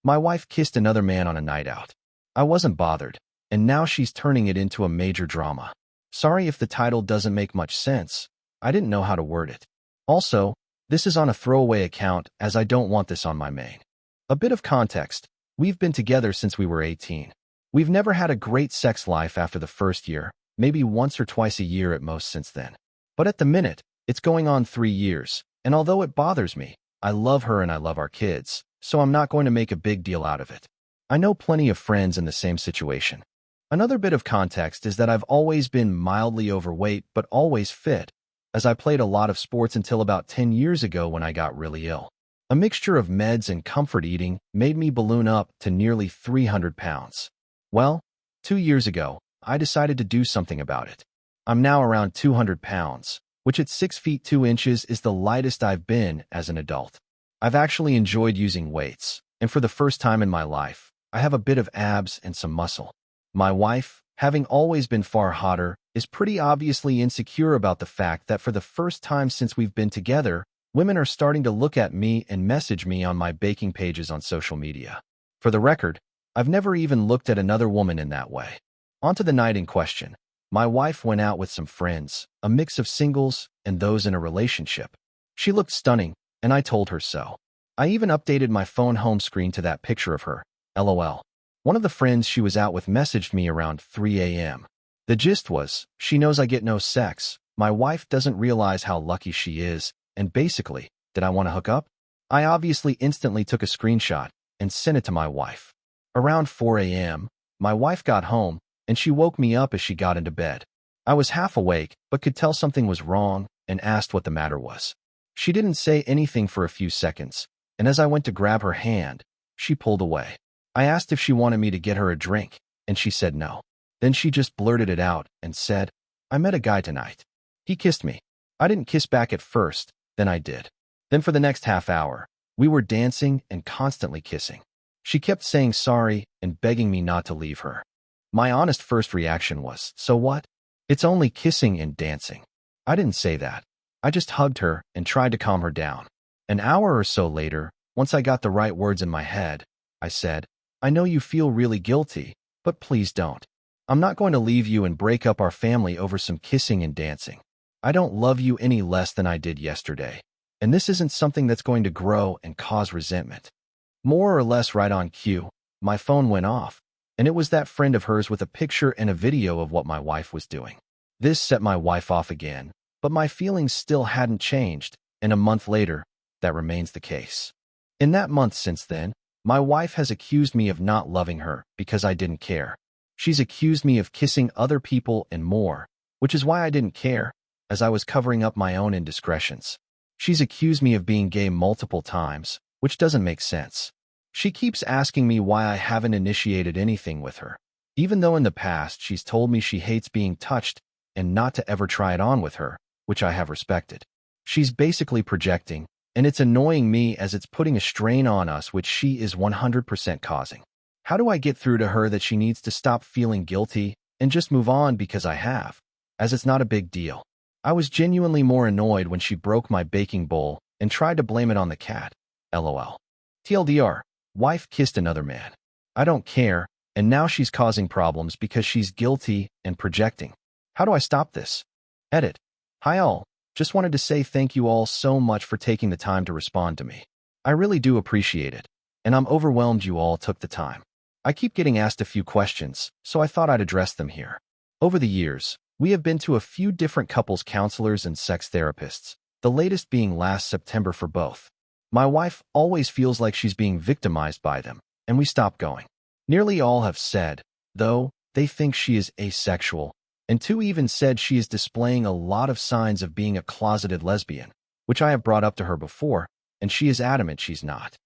My wife kissed another man on a night out. I wasn't bothered, and now she's turning it into a major drama. Sorry if the title doesn't make much sense. I didn't know how to word it. Also, this is on a throwaway account as I don't want this on my main. A bit of context. We've been together since we were 18. We've never had a great sex life after the first year, maybe once or twice a year at most since then. But at the minute, it's going on 3 years, and although it bothers me, I love her and I love our kids, so I'm not going to make a big deal out of it. I know plenty of friends in the same situation. Another bit of context is that I've always been mildly overweight but always fit, as I played a lot of sports until about 10 years ago when I got really ill. A mixture of meds and comfort eating made me balloon up to nearly 300 pounds. Well, 2 years ago, I decided to do something about it. I'm now around 200 pounds, which at 6 feet 2 inches is the lightest I've been as an adult. I've actually enjoyed using weights, and for the first time in my life, I have a bit of abs and some muscle. My wife, having always been far hotter, is pretty obviously insecure about the fact that for the first time since we've been together, women are starting to look at me and message me on my baking pages on social media. For the record, I've never even looked at another woman in that way. On to the night in question. My wife went out with some friends, a mix of singles and those in a relationship. She looked stunning, and I told her so. I even updated my phone home screen to that picture of her. LOL. One of the friends she was out with messaged me around 3 a.m. The gist was, she knows I get no sex, my wife doesn't realize how lucky she is, and basically, did I want to hook up? I obviously instantly took a screenshot and sent it to my wife. Around 4 a.m., my wife got home, and she woke me up as she got into bed. I was half awake, but could tell something was wrong, and asked what the matter was. She didn't say anything for a few seconds, and as I went to grab her hand, she pulled away. I asked if she wanted me to get her a drink, and she said no. Then she just blurted it out and said, "I met a guy tonight. He kissed me. I didn't kiss back at first, then I did. Then for the next half hour, we were dancing and constantly kissing. She kept saying sorry and begging me not to leave her." My honest first reaction was, so what? It's only kissing and dancing. I didn't say that. I just hugged her and tried to calm her down. An hour or so later, once I got the right words in my head, I said, "I know you feel really guilty, but please don't. I'm not going to leave you and break up our family over some kissing and dancing. I don't love you any less than I did yesterday, and this isn't something that's going to grow and cause resentment." More or less right on cue, my phone went off, and it was that friend of hers with a picture and a video of what my wife was doing. This set my wife off again, but my feelings still hadn't changed, and a month later, that remains the case. In that month since then, my wife has accused me of not loving her because I didn't care. She's accused me of kissing other people and more, which is why I didn't care, as I was covering up my own indiscretions. She's accused me of being gay multiple times, which doesn't make sense. She keeps asking me why I haven't initiated anything with her, even though in the past she's told me she hates being touched and not to ever try it on with her, which I have respected. She's basically projecting, and it's annoying me as it's putting a strain on us which she is 100% causing. How do I get through to her that she needs to stop feeling guilty and just move on because I have, as it's not a big deal? I was genuinely more annoyed when she broke my baking bowl and tried to blame it on the cat. LOL. TLDR, wife kissed another man. I don't care, and now she's causing problems because she's guilty and projecting. How do I stop this? Edit. Hi all. Just wanted to say thank you all so much for taking the time to respond to me. I really do appreciate it, and I'm overwhelmed you all took the time. I keep getting asked a few questions, so I thought I'd address them here. Over the years, we have been to a few different couples counselors and sex therapists, the latest being last September for both. My wife always feels like she's being victimized by them, and we stopped going. Nearly all have said, though, they think she is asexual, and two even said she is displaying a lot of signs of being a closeted lesbian, which I have brought up to her before, and she is adamant she's not.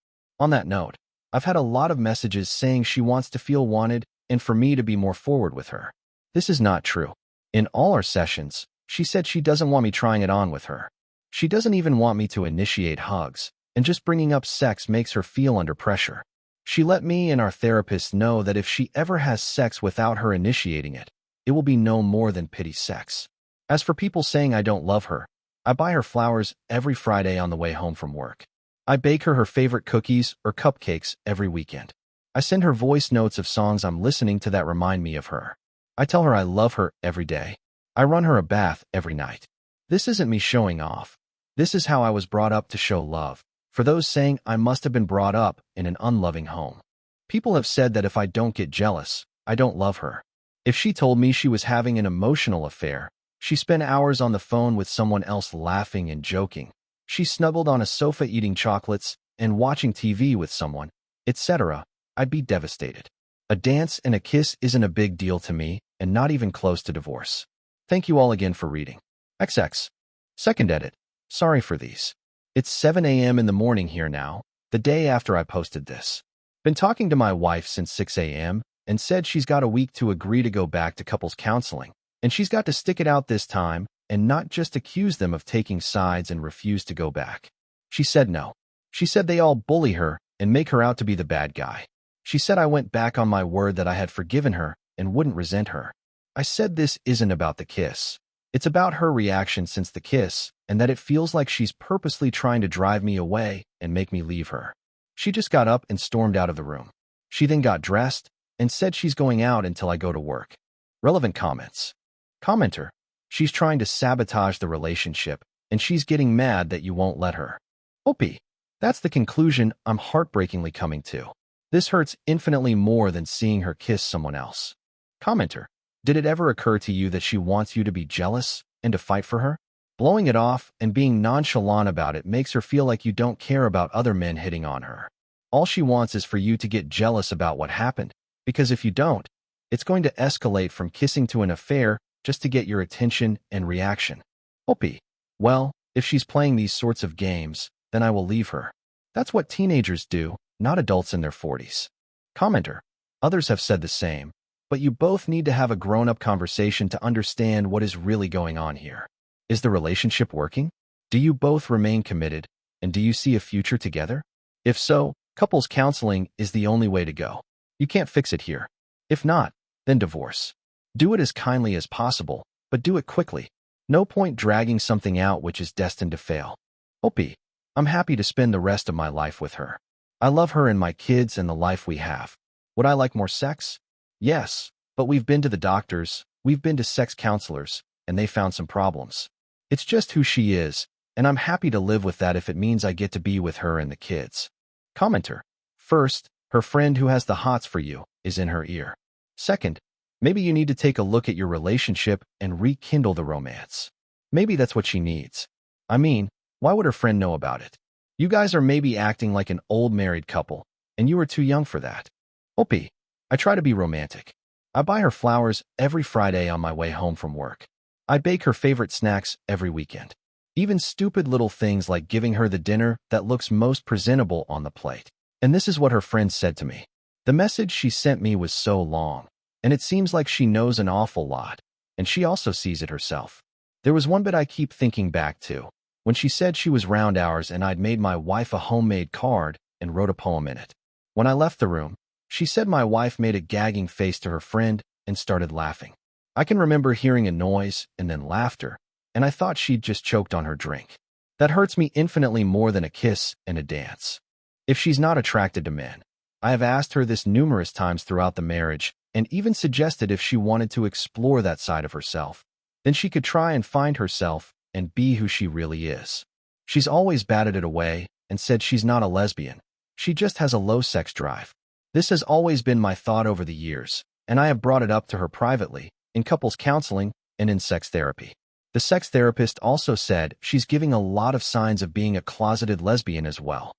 On that note, I've had a lot of messages saying she wants to feel wanted and for me to be more forward with her. This is not true. In all our sessions, she said she doesn't want me trying it on with her. She doesn't even want me to initiate hugs, and just bringing up sex makes her feel under pressure. She let me and our therapist know that if she ever has sex without her initiating it, it will be no more than pity sex. As for people saying I don't love her, I buy her flowers every Friday on the way home from work. I bake her favorite cookies or cupcakes every weekend. I send her voice notes of songs I'm listening to that remind me of her. I tell her I love her every day. I run her a bath every night. This isn't me showing off. This is how I was brought up to show love. For those saying I must have been brought up in an unloving home. People have said that if I don't get jealous, I don't love her. If she told me she was having an emotional affair, she spent hours on the phone with someone else laughing and joking. She snuggled on a sofa eating chocolates and watching TV with someone, etc., I'd be devastated. A dance and a kiss isn't a big deal to me and not even close to divorce. Thank you all again for reading. XX. Second edit. Sorry for these. It's 7 a.m. in the morning here now, the day after I posted this. Been talking to my wife since 6 a.m. and said she's got a week to agree to go back to couples counseling, and she's got to stick it out this time and not just accuse them of taking sides and refuse to go back. She said no. She said they all bully her and make her out to be the bad guy. She said I went back on my word that I had forgiven her and wouldn't resent her. I said this isn't about the kiss. It's about her reaction since the kiss, and that it feels like she's purposely trying to drive me away and make me leave her. She just got up and stormed out of the room. She then got dressed and said she's going out until I go to work. Relevant comments. Commenter. She's trying to sabotage the relationship, and she's getting mad that you won't let her. Opie. That's the conclusion I'm heartbreakingly coming to. This hurts infinitely more than seeing her kiss someone else. Commenter. Did it ever occur to you that she wants you to be jealous and to fight for her? Blowing it off and being nonchalant about it makes her feel like you don't care about other men hitting on her. All she wants is for you to get jealous about what happened, because if you don't, it's going to escalate from kissing to an affair just to get your attention and reaction. Opie. Well, if she's playing these sorts of games, then I will leave her. That's what teenagers do, not adults in their 40s. Commenter. Others have said the same, but you both need to have a grown-up conversation to understand what is really going on here. Is the relationship working? Do you both remain committed? And do you see a future together? If so, couples counseling is the only way to go. You can't fix it here. If not, then divorce. Do it as kindly as possible, but do it quickly. No point dragging something out which is destined to fail. Opie. I'm happy to spend the rest of my life with her. I love her and my kids and the life we have. Would I like more sex? Yes, but we've been to the doctors, we've been to sex counselors, and they found some problems. It's just who she is, and I'm happy to live with that if it means I get to be with her and the kids. Commenter. First, her friend who has the hots for you is in her ear. Second, maybe you need to take a look at your relationship and rekindle the romance. Maybe that's what she needs. I mean, why would her friend know about it? You guys are maybe acting like an old married couple, and you are too young for that. Opie. I try to be romantic. I buy her flowers every Friday on my way home from work. I bake her favorite snacks every weekend. Even stupid little things like giving her the dinner that looks most presentable on the plate. And this is what her friend said to me. The message she sent me was so long, and it seems like she knows an awful lot, and she also sees it herself. There was one bit I keep thinking back to, when she said she was round hours and I'd made my wife a homemade card and wrote a poem in it. When I left the room, she said my wife made a gagging face to her friend and started laughing. I can remember hearing a noise and then laughter, and I thought she'd just choked on her drink. That hurts me infinitely more than a kiss and a dance. If she's not attracted to men, I have asked her this numerous times throughout the marriage and even suggested if she wanted to explore that side of herself, then she could try and find herself and be who she really is. She's always batted it away and said she's not a lesbian. She just has a low sex drive. This has always been my thought over the years, and I have brought it up to her privately, in couples counseling, and in sex therapy. The sex therapist also said she's giving a lot of signs of being a closeted lesbian as well.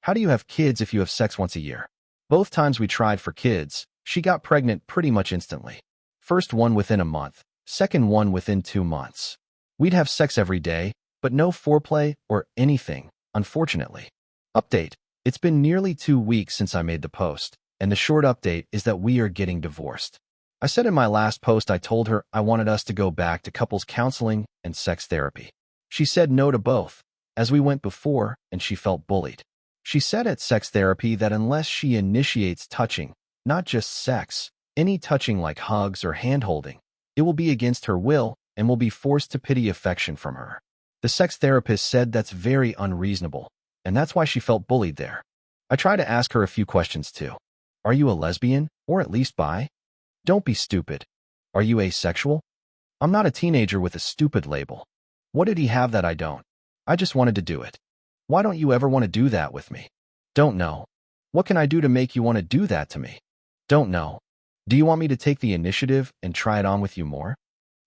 How do you have kids if you have sex once a year? Both times we tried for kids, she got pregnant pretty much instantly. First one within a month, second one within 2 months. We'd have sex every day, but no foreplay or anything, unfortunately. Update. It's been nearly 2 weeks since I made the post, and the short update is that we are getting divorced. I said in my last post I told her I wanted us to go back to couples counseling and sex therapy. She said no to both, as we went before, and she felt bullied. She said at sex therapy that unless she initiates touching, not just sex, any touching like hugs or hand-holding, it will be against her will and will be forced to pity affection from her. The sex therapist said that's very unreasonable. and that's why she felt bullied there. I try to ask her a few questions too. Are you a lesbian, or at least bi? Don't be stupid. Are you asexual? I'm not a teenager with a stupid label. What did he have that I don't? I just wanted to do it. Why don't you ever want to do that with me? Don't know. What can I do to make you want to do that to me? Don't know. Do you want me to take the initiative and try it on with you more?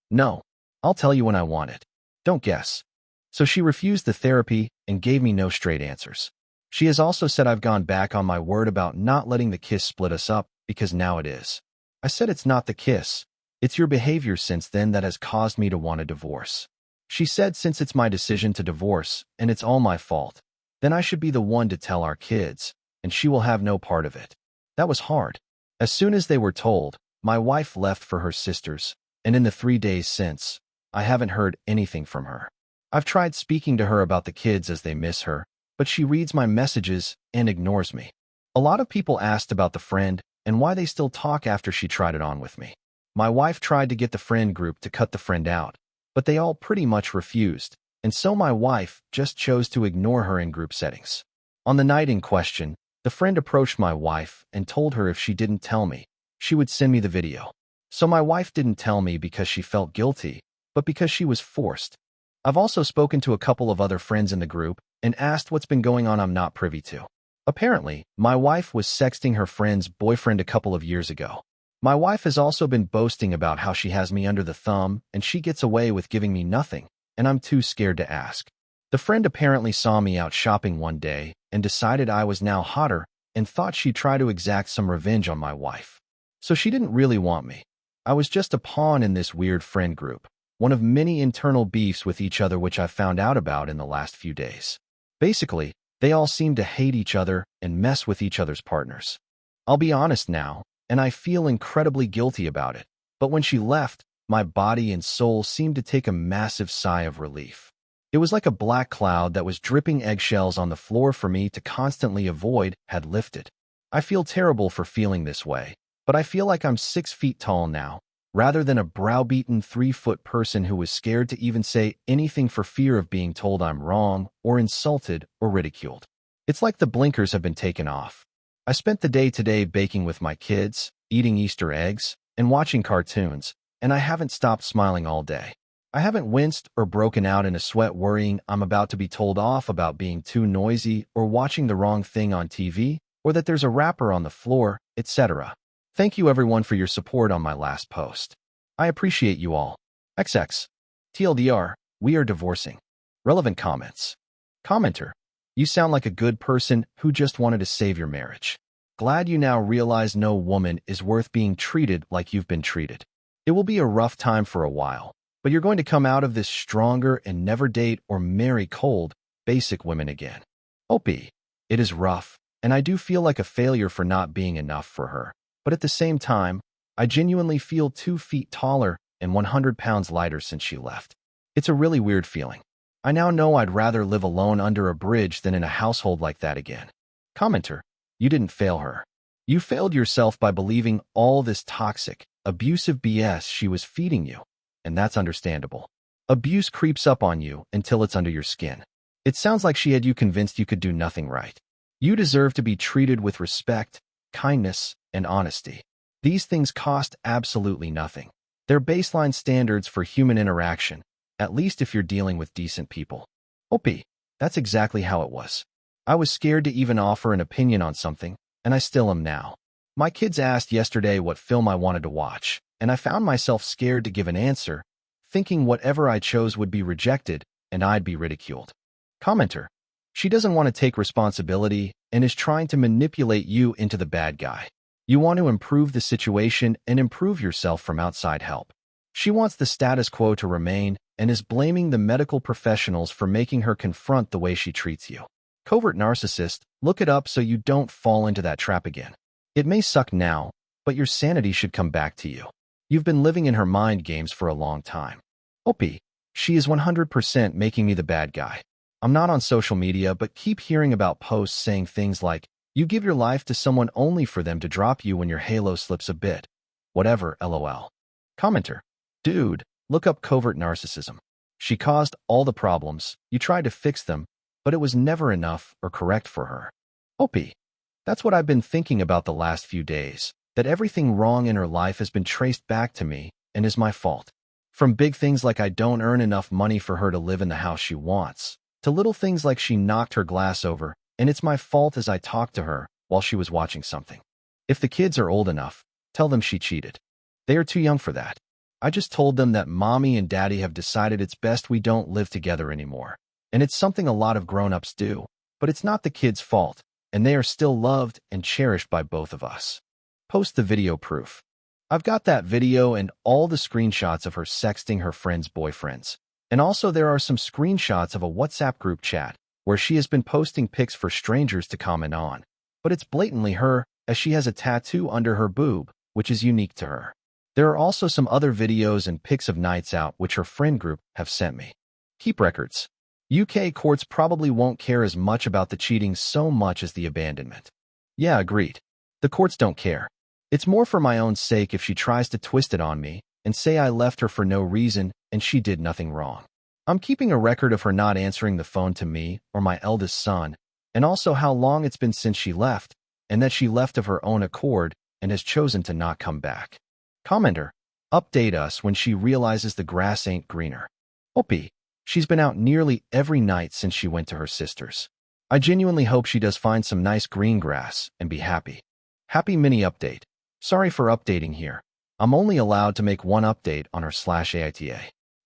No. I'll tell you when I want it. Don't guess. So she refused the therapy and gave me no straight answers. She has also said I've gone back on my word about not letting the kiss split us up because now it is. I said it's not the kiss. It's your behavior since then that has caused me to want a divorce. She said since it's my decision to divorce and it's all my fault, then I should be the one to tell our kids, and she will have no part of it. That was hard. As soon as they were told, my wife left for her sister's, and in the 3 days since, I haven't heard anything from her. I've tried speaking to her about the kids as they miss her, but she reads my messages and ignores me. A lot of people asked about the friend and why they still talk after she tried it on with me. My wife tried to get the friend group to cut the friend out, but they all pretty much refused, and so my wife just chose to ignore her in group settings. On the night in question, the friend approached my wife and told her if she didn't tell me, she would send me the video. So my wife didn't tell me because she felt guilty, but because she was forced. I've also spoken to a couple of other friends in the group and asked what's been going on I'm not privy to. Apparently, my wife was sexting her friend's boyfriend a couple of years ago. My wife has also been boasting about how she has me under the thumb and she gets away with giving me nothing, and I'm too scared to ask. The friend apparently saw me out shopping one day and decided I was now hotter and thought she'd try to exact some revenge on my wife. So she didn't really want me. I was just a pawn in this weird friend group, one of many internal beefs with each other which I've found out about in the last few days. Basically, they all seem to hate each other and mess with each other's partners. I'll be honest now, and I feel incredibly guilty about it, but when she left, my body and soul seemed to take a massive sigh of relief. It was like a black cloud that was dripping eggshells on the floor for me to constantly avoid had lifted. I feel terrible for feeling this way, but I feel like I'm 6 feet tall now, rather than a browbeaten 3-foot person who was scared to even say anything for fear of being told I'm wrong or insulted or ridiculed. It's like the blinkers have been taken off. I spent the day today baking with my kids, eating Easter eggs, and watching cartoons, and I haven't stopped smiling all day. I haven't winced or broken out in a sweat worrying I'm about to be told off about being too noisy or watching the wrong thing on TV, or that there's a wrapper on the floor, etc. Thank you everyone for your support on my last post. I appreciate you all. XX. TLDR, we are divorcing. Relevant comments. Commenter. You sound like a good person who just wanted to save your marriage. Glad you now realize no woman is worth being treated like you've been treated. It will be a rough time for a while, but you're going to come out of this stronger and never date or marry cold, basic women again. Opie. It is rough, and I do feel like a failure for not being enough for her. But at the same time, I genuinely feel 2 feet taller and 100 pounds lighter since she left. It's a really weird feeling. I now know I'd rather live alone under a bridge than in a household like that again. Commenter. You didn't fail her. You failed yourself by believing all this toxic, abusive BS she was feeding you, and that's understandable. Abuse creeps up on you until it's under your skin. It sounds like she had you convinced you could do nothing right. You deserve to be treated with respect, kindness, and honesty. These things cost absolutely nothing. They're baseline standards for human interaction, at least if you're dealing with decent people. Opie, that's exactly how it was. I was scared to even offer an opinion on something, and I still am now. My kids asked yesterday what film I wanted to watch, and I found myself scared to give an answer, thinking whatever I chose would be rejected and I'd be ridiculed. Commenter. She doesn't want to take responsibility and is trying to manipulate you into the bad guy. You want to improve the situation and improve yourself from outside help. She wants the status quo to remain and is blaming the medical professionals for making her confront the way she treats you. Covert narcissist, look it up so you don't fall into that trap again. It may suck now, but your sanity should come back to you. You've been living in her mind games for a long time. Opie, she is 100% making me the bad guy. I'm not on social media, but keep hearing about posts saying things like, you give your life to someone only for them to drop you when your halo slips a bit. Whatever, lol. Commenter. Dude, look up covert narcissism. She caused all the problems, you tried to fix them, but it was never enough or correct for her. Opie. That's what I've been thinking about the last few days, that everything wrong in her life has been traced back to me and is my fault. From big things like I don't earn enough money for her to live in the house she wants, to little things like she knocked her glass over, and it's my fault as I talked to her while she was watching something. If the kids are old enough, tell them she cheated. They are too young for that. I just told them that mommy and daddy have decided it's best we don't live together anymore. And it's something a lot of grown-ups do, but it's not the kids' fault, and they are still loved and cherished by both of us. Post the video proof. I've got that video and all the screenshots of her sexting her friends' boyfriends. And also there are some screenshots of a WhatsApp group chat where she has been posting pics for strangers to comment on. But it's blatantly her, as she has a tattoo under her boob, which is unique to her. There are also some other videos and pics of nights out which her friend group have sent me. Keep records. UK courts probably won't care as much about the cheating so much as the abandonment. Yeah, agreed. The courts don't care. It's more for my own sake if she tries to twist it on me and say I left her for no reason and she did nothing wrong. I'm keeping a record of her not answering the phone to me or my eldest son, and also how long it's been since she left, and that she left of her own accord and has chosen to not come back. Commenter, update us when she realizes the grass ain't greener. Opie. She's been out nearly every night since she went to her sister's. I genuinely hope she does find some nice green grass and be happy. Happy mini update. Sorry for updating here. I'm only allowed to make one update on her /AITA.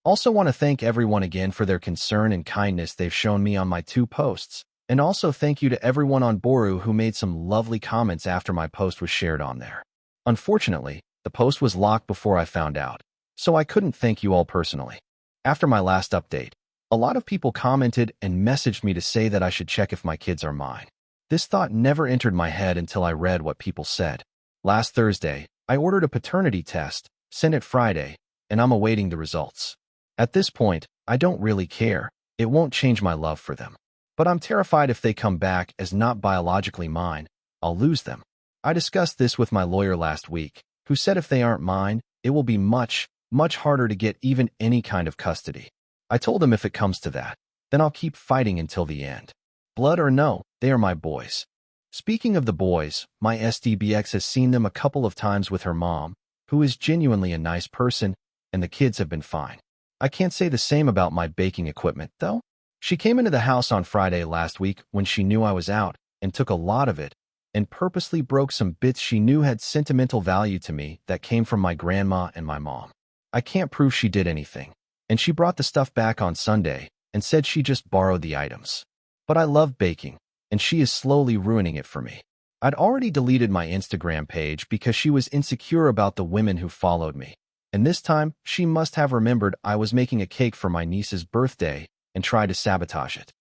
Also want to thank everyone again for their concern and kindness they've shown me on my 2 posts. And also thank you to everyone on Boru who made some lovely comments after my post was shared on there. Unfortunately, the post was locked before I found out, so I couldn't thank you all personally. After my last update, a lot of people commented and messaged me to say that I should check if my kids are mine. This thought never entered my head until I read what people said. Last Thursday, I ordered a paternity test, sent it Friday, and I'm awaiting the results. At this point, I don't really care. It won't change my love for them. But I'm terrified if they come back as not biologically mine, I'll lose them. I discussed this with my lawyer last week, who said if they aren't mine, it will be much harder to get even any kind of custody. I told him if it comes to that, then I'll keep fighting until the end. Blood or no, they are my boys. Speaking of the boys, my SDBX has seen them a couple of times with her mom, who is genuinely a nice person, and the kids have been fine. I can't say the same about my baking equipment, though. She came into the house on Friday last week when she knew I was out and took a lot of it, and purposely broke some bits she knew had sentimental value to me that came from my grandma and my mom. I can't prove she did anything, and she brought the stuff back on Sunday and said she just borrowed the items. But I love baking, and she is slowly ruining it for me. I'd already deleted my Instagram page because she was insecure about the women who followed me, and this time she must have remembered I was making a cake for my niece's birthday and tried to sabotage it.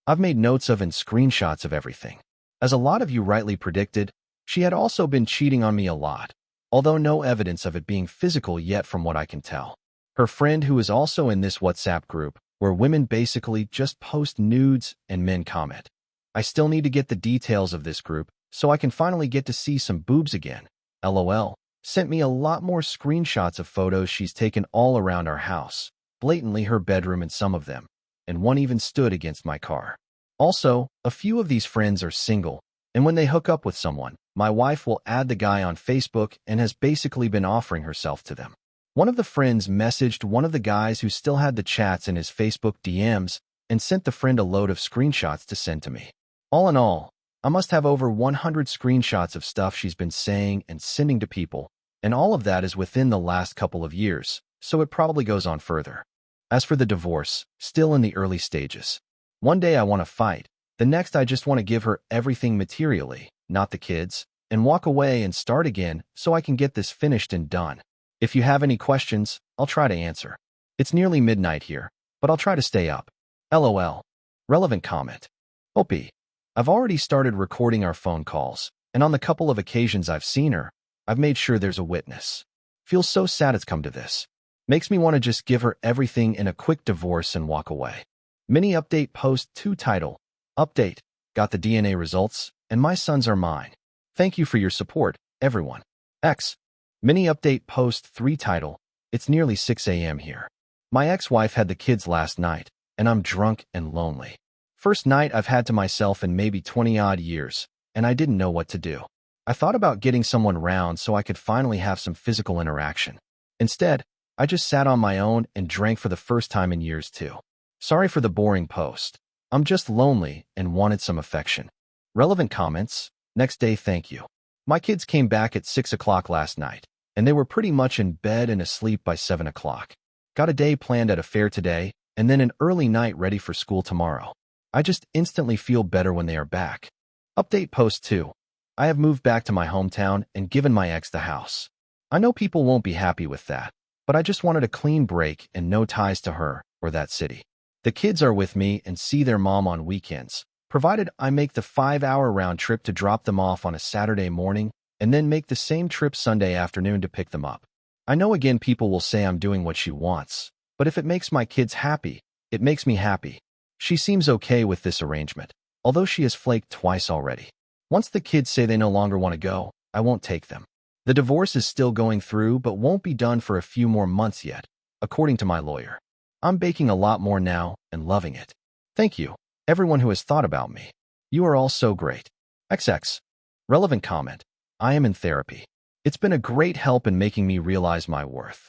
I've made notes of and screenshots of everything. As a lot of you rightly predicted, she had also been cheating on me a lot, although no evidence of it being physical yet from what I can tell. Her friend, who is also in this WhatsApp group, where women basically just post nudes and men comment. I still need to get the details of this group so I can finally get to see some boobs again. LOL. Sent me a lot more screenshots of photos she's taken all around our house, blatantly her bedroom in some of them, and one even stood against my car. Also, a few of these friends are single, and when they hook up with someone, my wife will add the guy on Facebook and has basically been offering herself to them. One of the friends messaged one of the guys who still had the chats in his Facebook DMs and sent the friend a load of screenshots to send to me. All in all, I must have over 100 screenshots of stuff she's been saying and sending to people, and all of that is within the last couple of years, so it probably goes on further. As for the divorce, still in the early stages. One day I want to fight, the next I just want to give her everything materially, not the kids, and walk away and start again so I can get this finished and done. If you have any questions, I'll try to answer. It's nearly midnight here, but I'll try to stay up. LOL. Relevant comment. Opie. I've already started recording our phone calls, and on the couple of occasions I've seen her, I've made sure there's a witness. Feels so sad it's come to this. Makes me want to just give her everything in a quick divorce and walk away. Mini update post 2 title. Update. Got the DNA results, and my sons are mine. Thank you for your support, everyone. X. Mini update post 3 title. It's nearly 6 a.m. here. My ex-wife had the kids last night, and I'm drunk and lonely. First night I've had to myself in maybe 20-odd years, and I didn't know what to do. I thought about getting someone round so I could finally have some physical interaction. Instead, I just sat on my own and drank for the first time in years too. Sorry for the boring post. I'm just lonely and wanted some affection. Relevant comments. Next day, thank you. My kids came back at 6 o'clock last night, and they were pretty much in bed and asleep by 7 o'clock. Got a day planned at a fair today, and then an early night ready for school tomorrow. I just instantly feel better when they are back. Update post 2. I have moved back to my hometown and given my ex the house. I know people won't be happy with that, but I just wanted a clean break and no ties to her or that city. The kids are with me and see their mom on weekends, provided I make the 5-hour round trip to drop them off on a Saturday morning and then make the same trip Sunday afternoon to pick them up. I know again people will say I'm doing what she wants, but if it makes my kids happy, it makes me happy. She seems okay with this arrangement, although she has flaked twice already. Once the kids say they no longer want to go, I won't take them. The divorce is still going through but won't be done for a few more months yet, according to my lawyer. I'm baking a lot more now and loving it. Thank you, everyone who has thought about me. You are all so great. XX. Relevant comment. I am in therapy. It's been a great help in making me realize my worth.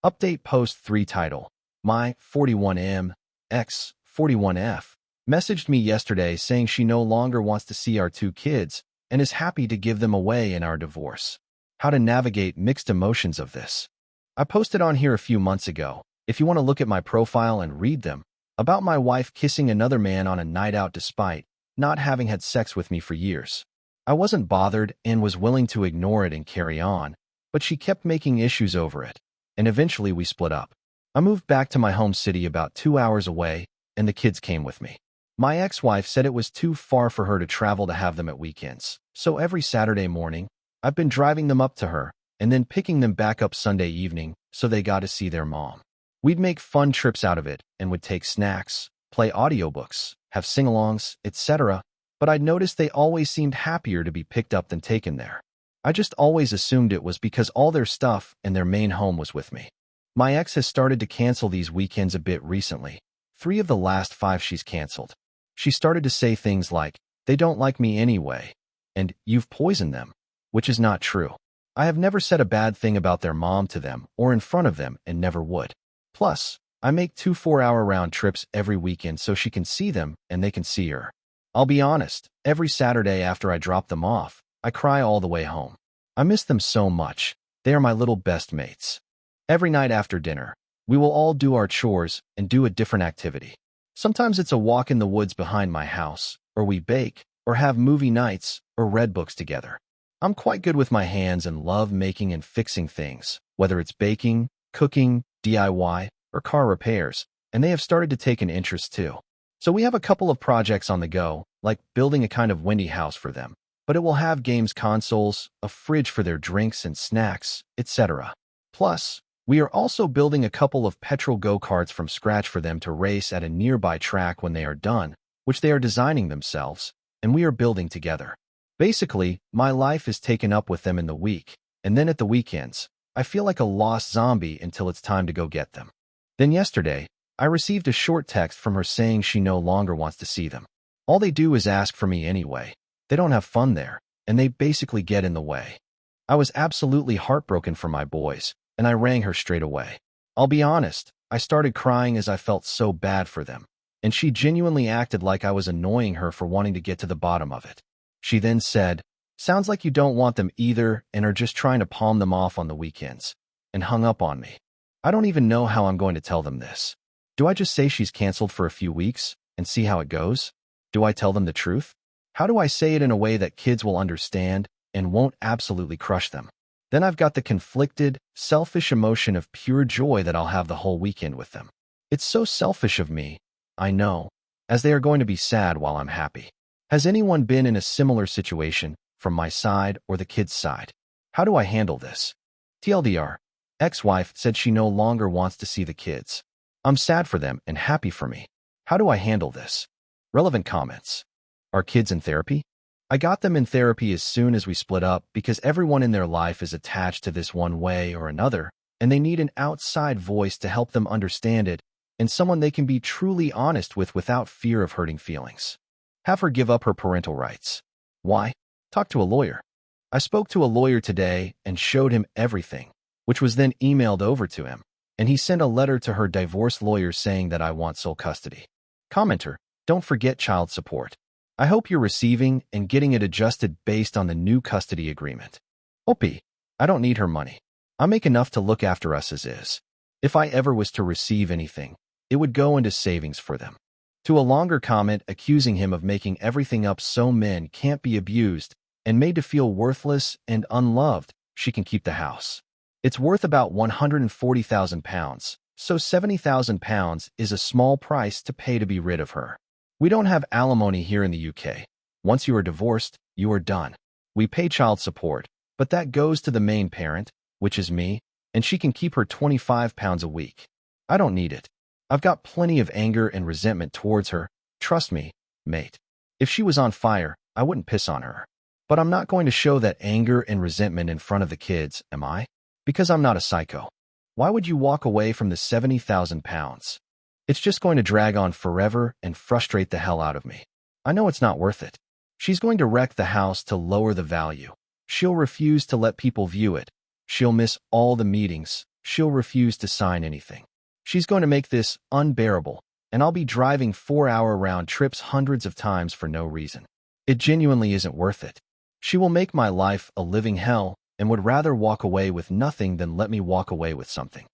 Update post 3 title. My 41M, X 41F, messaged me yesterday saying she no longer wants to see our 2 kids and is happy to give them away in our divorce. How to navigate mixed emotions of this. I posted on here a few months ago, if you want to look at my profile and read them, about my wife kissing another man on a night out despite not having had sex with me for years. I wasn't bothered and was willing to ignore it and carry on, but she kept making issues over it, and eventually we split up. I moved back to my home city about 2 hours away, and the kids came with me. My ex-wife said it was too far for her to travel to have them at weekends, so every Saturday morning, I've been driving them up to her and then picking them back up Sunday evening so they got to see their mom. We'd make fun trips out of it and would take snacks, play audiobooks, have sing-alongs, etc., but I'd noticed they always seemed happier to be picked up than taken there. I just always assumed it was because all their stuff and their main home was with me. My ex has started to cancel these weekends a bit recently. 3 of the last 5 she's canceled. She started to say things like, they don't like me anyway, and you've poisoned them, which is not true. I have never said a bad thing about their mom to them or in front of them and never would. Plus, I make 2 4-hour round trips every weekend so she can see them and they can see her. I'll be honest, every Saturday after I drop them off, I cry all the way home. I miss them so much. They are my little best mates. Every night after dinner, we will all do our chores and do a different activity. Sometimes it's a walk in the woods behind my house, or we bake, or have movie nights, or read books together. I'm quite good with my hands and love making and fixing things, whether it's baking, cooking, DIY, or car repairs, and they have started to take an interest too. So we have a couple of projects on the go, like building a kind of Wendy house for them, but it will have games consoles, a fridge for their drinks and snacks, etc. Plus, we are also building a couple of petrol go-karts from scratch for them to race at a nearby track when they are done, which they are designing themselves, and we are building together. Basically, my life is taken up with them in the week, and then at the weekends, I feel like a lost zombie until it's time to go get them. Then yesterday, I received a short text from her saying she no longer wants to see them. All they do is ask for me anyway. They don't have fun there, and they basically get in the way. I was absolutely heartbroken for my boys, and I rang her straight away. I'll be honest, I started crying as I felt so bad for them, and she genuinely acted like I was annoying her for wanting to get to the bottom of it. She then said, sounds like you don't want them either and are just trying to palm them off on the weekends, and hung up on me. I don't even know how I'm going to tell them this. Do I just say she's canceled for a few weeks and see how it goes? Do I tell them the truth? How do I say it in a way that kids will understand and won't absolutely crush them? Then I've got the conflicted, selfish emotion of pure joy that I'll have the whole weekend with them. It's so selfish of me, I know, as they are going to be sad while I'm happy. Has anyone been in a similar situation, from my side or the kids' side? How do I handle this? TLDR, ex-wife said she no longer wants to see the kids. I'm sad for them and happy for me. How do I handle this? Relevant comments. Are kids in therapy? I got them in therapy as soon as we split up because everyone in their life is attached to this one way or another, and they need an outside voice to help them understand it and someone they can be truly honest with without fear of hurting feelings. Have her give up her parental rights. Why? Talk to a lawyer. I spoke to a lawyer today and showed him everything, which was then emailed over to him, and he sent a letter to her divorce lawyer saying that I want sole custody. Commenter, don't forget child support. I hope you're receiving and getting it adjusted based on the new custody agreement. Opie, I don't need her money. I make enough to look after us as is. If I ever was to receive anything, it would go into savings for them. To a longer comment accusing him of making everything up so men can't be abused and made to feel worthless and unloved, she can keep the house. It's worth about £140,000, so £70,000 is a small price to pay to be rid of her. We don't have alimony here in the UK. Once you are divorced, you are done. We pay child support, but that goes to the main parent, which is me, and she can keep her £25 a week. I don't need it. I've got plenty of anger and resentment towards her. Trust me, mate. If she was on fire, I wouldn't piss on her. But I'm not going to show that anger and resentment in front of the kids, am I? Because I'm not a psycho. Why would you walk away from the £70,000? It's just going to drag on forever and frustrate the hell out of me. I know it's not worth it. She's going to wreck the house to lower the value. She'll refuse to let people view it. She'll miss all the meetings. She'll refuse to sign anything. She's going to make this unbearable, and I'll be driving 4-hour round trips hundreds of times for no reason. It genuinely isn't worth it. She will make my life a living hell and would rather walk away with nothing than let me walk away with something.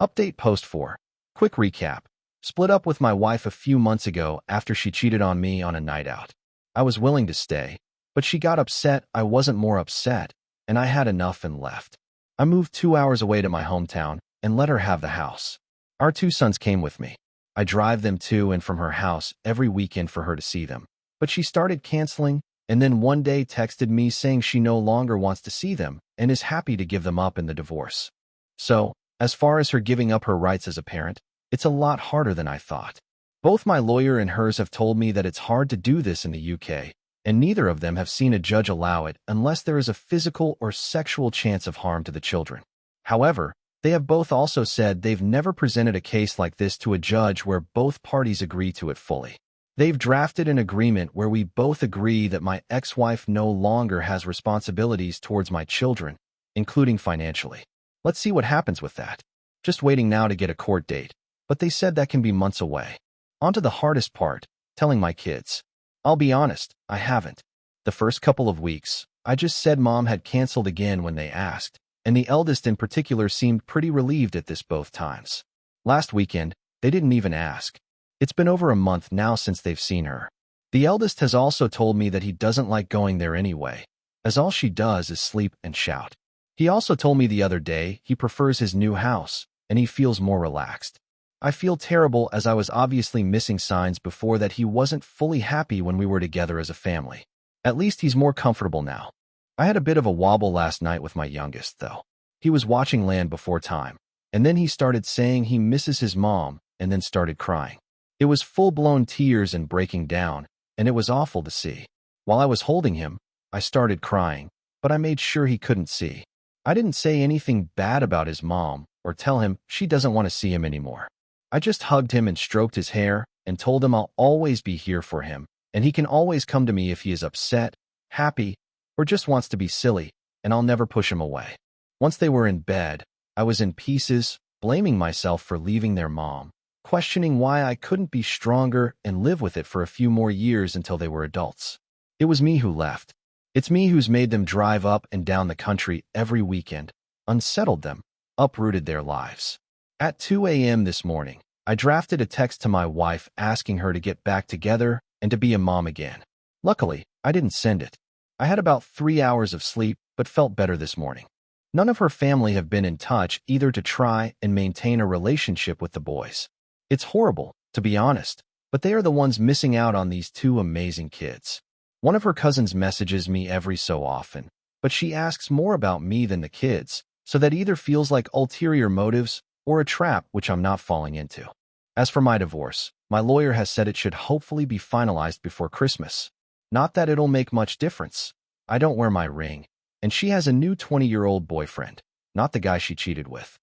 Update post 4. Quick recap. Split up with my wife a few months ago after she cheated on me on a night out. I was willing to stay, but she got upset I wasn't more upset, and I had enough and left. I moved 2 hours away to my hometown and let her have the house. Our 2 sons came with me. I drive them to and from her house every weekend for her to see them. But she started canceling and then one day texted me saying she no longer wants to see them and is happy to give them up in the divorce. So, as far as her giving up her rights as a parent, it's a lot harder than I thought. Both my lawyer and hers have told me that it's hard to do this in the UK, and neither of them have seen a judge allow it unless there is a physical or sexual chance of harm to the children. However, they have both also said they've never presented a case like this to a judge where both parties agree to it fully. They've drafted an agreement where we both agree that my ex-wife no longer has responsibilities towards my children, including financially. Let's see what happens with that. Just waiting now to get a court date, but they said that can be months away. On to the hardest part, telling my kids. I'll be honest, I haven't. The first couple of weeks, I just said Mom had canceled again when they asked, and the eldest in particular seemed pretty relieved at this both times. Last weekend, they didn't even ask. It's been over a month now since they've seen her. The eldest has also told me that he doesn't like going there anyway, as all she does is sleep and shout. He also told me the other day he prefers his new house, and he feels more relaxed. I feel terrible as I was obviously missing signs before that he wasn't fully happy when we were together as a family. At least he's more comfortable now. I had a bit of a wobble last night with my youngest, though. He was watching Land Before Time, and then he started saying he misses his mom, and then started crying. It was full-blown tears and breaking down, and it was awful to see. While I was holding him, I started crying, but I made sure he couldn't see. I didn't say anything bad about his mom or tell him she doesn't want to see him anymore. I just hugged him and stroked his hair and told him I'll always be here for him, and he can always come to me if he is upset, happy, or just wants to be silly, and I'll never push him away. Once they were in bed, I was in pieces, blaming myself for leaving their mom, questioning why I couldn't be stronger and live with it for a few more years until they were adults. It was me who left. It's me who's made them drive up and down the country every weekend, unsettled them, uprooted their lives. At 2 a.m. this morning, I drafted a text to my wife asking her to get back together and to be a mom again. Luckily, I didn't send it. I had about 3 hours of sleep, but felt better this morning. None of her family have been in touch either to try and maintain a relationship with the boys. It's horrible, to be honest, but they are the ones missing out on these 2 amazing kids. One of her cousins messages me every so often, but she asks more about me than the kids, so that either feels like ulterior motives or a trap which I'm not falling into. As for my divorce, my lawyer has said it should hopefully be finalized before Christmas. Not that it'll make much difference. I don't wear my ring, and she has a new 20-year-old boyfriend, not the guy she cheated with.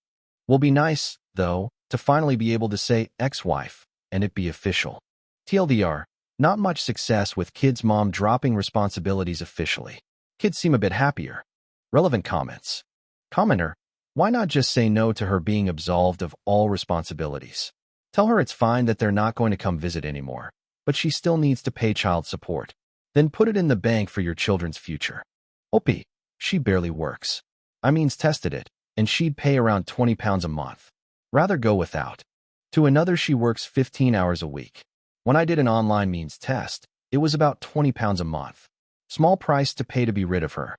Will be nice, though, to finally be able to say ex-wife, and it be official. TLDR, not much success with kids' mom dropping responsibilities officially. Kids seem a bit happier. Relevant comments. Commenter, why not just say no to her being absolved of all responsibilities? Tell her it's fine that they're not going to come visit anymore, but she still needs to pay child support. Then put it in the bank for your children's future. OP, she barely works. I means tested it, and she'd pay around £20 a month. Rather go without. To another, she works 15 hours a week. When I did an online means test, it was about £20 a month. Small price to pay to be rid of her.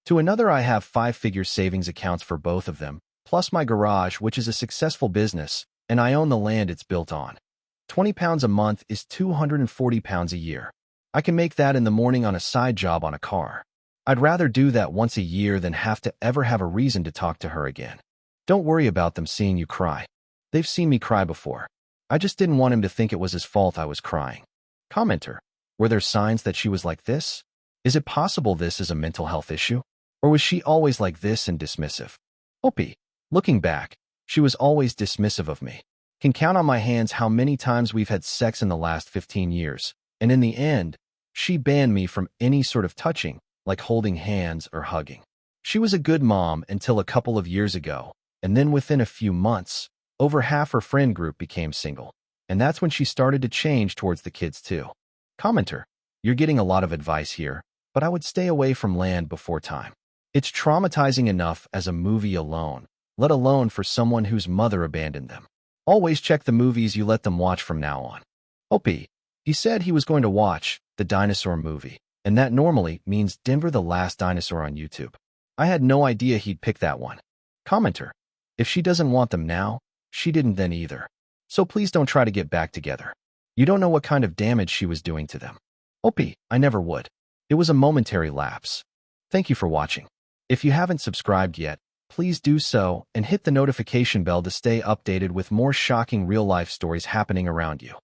To another, I have 5-figure savings accounts for both of them, plus my garage, which is a successful business, and I own the land it's built on. £20 a month is £240 a year. I can make that in the morning on a side job on a car. I'd rather do that once a year than have to ever have a reason to talk to her again. Don't worry about them seeing you cry. They've seen me cry before. I just didn't want him to think it was his fault I was crying. Commenter, were there signs that she was like this? Is it possible this is a mental health issue? Or was she always like this and dismissive? OP, looking back, she was always dismissive of me. Can count on my hands how many times we've had sex in the last 15 years, and in the end, she banned me from any sort of touching, like holding hands or hugging. She was a good mom until a couple of years ago, and then within a few months, over half her friend group became single. And that's when she started to change towards the kids too. Commenter, you're getting a lot of advice here, but I would stay away from land before time. It's traumatizing enough as a movie alone, let alone for someone whose mother abandoned them. Always check the movies you let them watch from now on. OP, he said he was going to watch the dinosaur movie, and that normally means Denver the Last Dinosaur on YouTube. I had no idea he'd pick that one. Commenter, if she doesn't want them now, she didn't then either. So please don't try to get back together. You don't know what kind of damage she was doing to them. OP, I never would. It was a momentary lapse. Thank you for watching. If you haven't subscribed yet, please do so and hit the notification bell to stay updated with more shocking real-life stories happening around you.